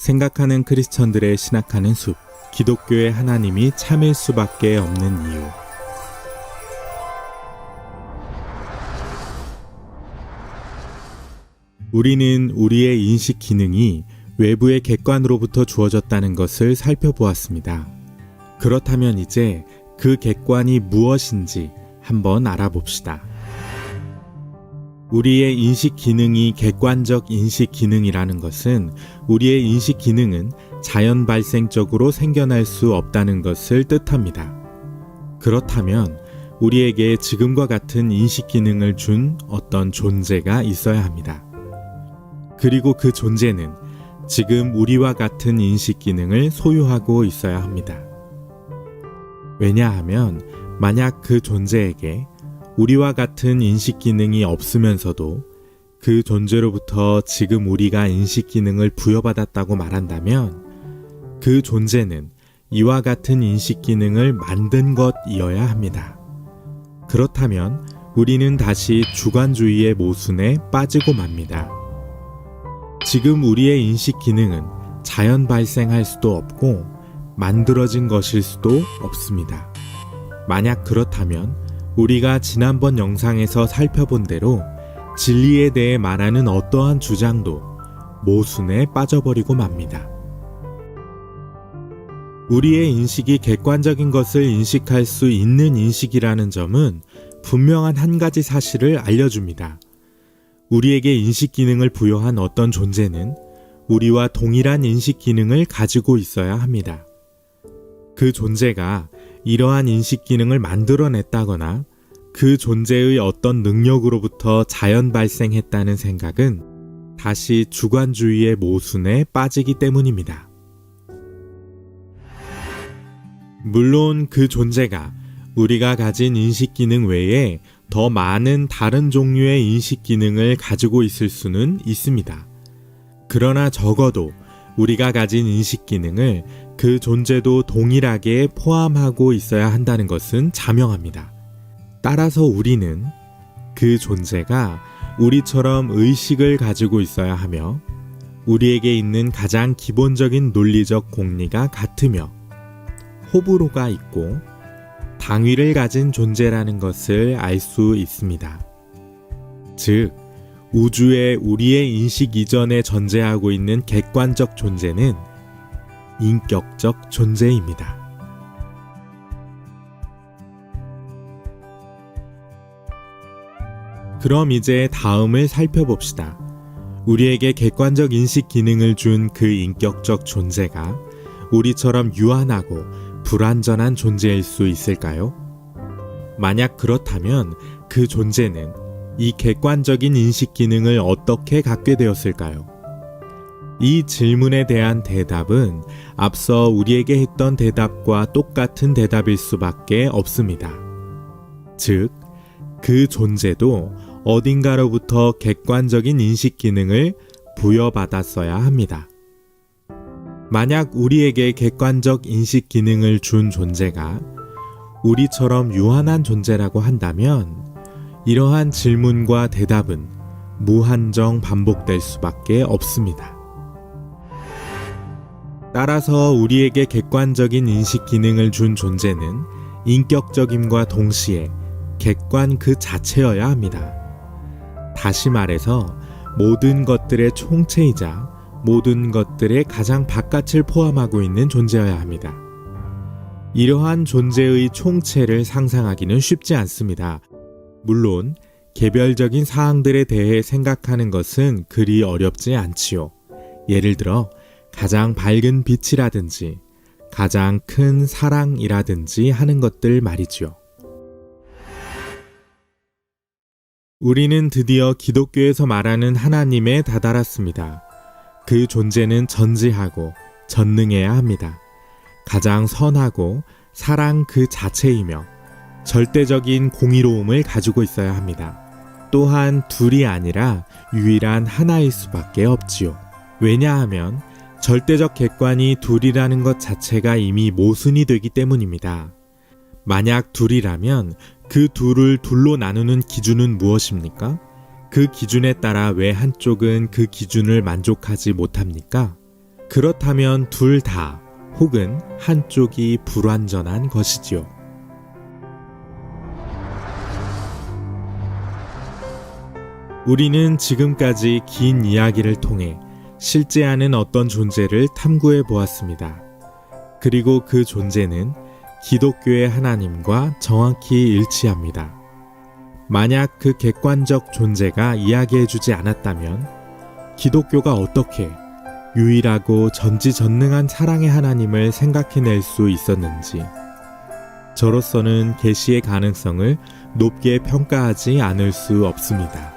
생각하는 크리스천들의 신학하는 숲, 기독교의 하나님이 참일 수밖에 없는 이유. 우리는 우리의 인식 기능이 외부의 객관으로부터 주어졌다는 것을 살펴보았습니다. 그렇다면 이제 그 객관이 무엇인지 한번 알아봅시다. 우리의 인식 기능이 객관적 인식 기능이라는 것은 우리의 인식 기능은 자연 발생적으로 생겨날 수 없다는 것을 뜻합니다. 그렇다면 우리에게 지금과 같은 인식 기능을 준 어떤 존재가 있어야 합니다. 그리고 그 존재는 지금 우리와 같은 인식 기능을 소유하고 있어야 합니다. 왜냐하면 만약 그 존재에게 우리와 같은 인식 기능이 없으면서도 그 존재로부터 지금 우리가 인식 기능을 부여받았다고 말한다면 그 존재는 이와 같은 인식 기능을 만든 것이어야 합니다. 그렇다면 우리는 다시 주관주의의 모순에 빠지고 맙니다. 지금 우리의 인식 기능은 자연 발생할 수도 없고 만들어진 것일 수도 없습니다. 만약 그렇다면 우리가 지난번 영상에서 살펴본 대로 진리에 대해 말하는 어떠한 주장도 모순에 빠져버리고 맙니다. 우리의 인식이 객관적인 것을 인식할 수 있는 인식이라는 점은 분명한 한 가지 사실을 알려줍니다. 우리에게 인식 기능을 부여한 어떤 존재는 우리와 동일한 인식 기능을 가지고 있어야 합니다. 그 존재가 이러한 인식 기능을 만들어냈다거나 그 존재의 어떤 능력으로부터 자연 발생했다는 생각은 다시 주관주의의 모순에 빠지기 때문입니다. 물론 그 존재가 우리가 가진 인식 기능 외에 더 많은 다른 종류의 인식 기능을 가지고 있을 수는 있습니다. 그러나 적어도 우리가 가진 인식 기능을 그 존재도 동일하게 포함하고 있어야 한다는 것은 자명합니다. 따라서 우리는 그 존재가 우리처럼 의식을 가지고 있어야 하며 우리에게 있는 가장 기본적인 논리적 공리가 같으며 호불호가 있고 당위를 가진 존재라는 것을 알 수 있습니다. 즉, 우주에 우리의 인식 이전에 존재하고 있는 객관적 존재는 인격적 존재입니다. 그럼 이제 다음을 살펴봅시다. 우리에게 객관적 인식 기능을 준 그 인격적 존재가 우리처럼 유한하고 불완전한 존재일 수 있을까요? 만약 그렇다면 그 존재는 이 객관적인 인식 기능을 어떻게 갖게 되었을까요? 이 질문에 대한 대답은 앞서 우리에게 했던 대답과 똑같은 대답일 수밖에 없습니다. 즉, 그 존재도 어딘가로부터 객관적인 인식 기능을 부여받았어야 합니다. 만약 우리에게 객관적 인식 기능을 준 존재가 우리처럼 유한한 존재라고 한다면 이러한 질문과 대답은 무한정 반복될 수밖에 없습니다. 따라서 우리에게 객관적인 인식 기능을 준 존재는 인격적임과 동시에 객관 그 자체여야 합니다. 다시 말해서 모든 것들의 총체이자 모든 것들의 가장 바깥을 포함하고 있는 존재여야 합니다. 이러한 존재의 총체를 상상하기는 쉽지 않습니다. 물론 개별적인 사항들에 대해 생각하는 것은 그리 어렵지 않지요. 예를 들어 가장 밝은 빛이라든지 가장 큰 사랑이라든지 하는 것들 말이지요. 우리는 드디어 기독교에서 말하는 하나님에 다다랐습니다. 그 존재는 전지하고 전능해야 합니다. 가장 선하고 사랑 그 자체이며 절대적인 공의로움을 가지고 있어야 합니다. 또한 둘이 아니라 유일한 하나일 수밖에 없지요. 왜냐하면 절대적 객관이 둘이라는 것 자체가 이미 모순이 되기 때문입니다. 만약 둘이라면 그 둘을 둘로 나누는 기준은 무엇입니까? 그 기준에 따라 왜 한쪽은 그 기준을 만족하지 못합니까? 그렇다면 둘 다 혹은 한쪽이 불완전한 것이지요. 우리는 지금까지 긴 이야기를 통해 실제하는 어떤 존재를 탐구해 보았습니다. 그리고 그 존재는 기독교의 하나님과 정확히 일치합니다. 만약 그 객관적 존재가 이야기해주지 않았다면 기독교가 어떻게 유일하고 전지전능한 사랑의 하나님을 생각해낼 수 있었는지, 저로서는 계시의 가능성을 높게 평가하지 않을 수 없습니다.